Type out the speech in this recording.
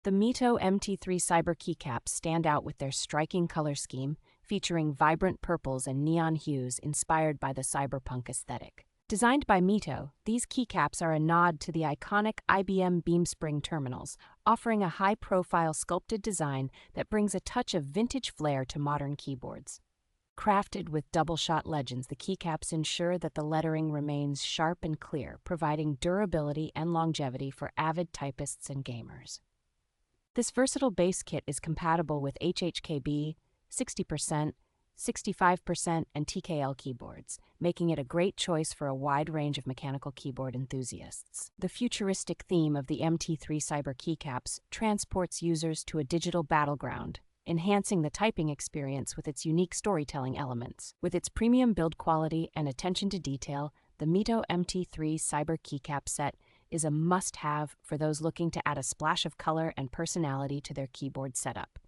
The MiTo MT3 Cyber Keycaps stand out with their striking color scheme, featuring vibrant purples and neon hues inspired by the cyberpunk aesthetic. Designed by MiTo, these keycaps are a nod to the iconic IBM beamspring terminals, offering a high-profile sculpted design that brings a touch of vintage flair to modern keyboards. Crafted with doubleshot legends, the keycaps ensure that the lettering remains sharp and clear, providing durability and longevity for avid typists and gamers. This versatile base kit is compatible with HHKB, 60%, 65%, and TKL keyboards, making it a great choice for a wide range of mechanical keyboard enthusiasts. The futuristic theme of the MT3 Cyber Keycaps transports users to a digital battleground, enhancing the typing experience with its unique storytelling elements. With its premium build quality and attention to detail, the MiTo MT3 Cyber Keycap set is a must-have for those looking to add a splash of color and personality to their keyboard setup.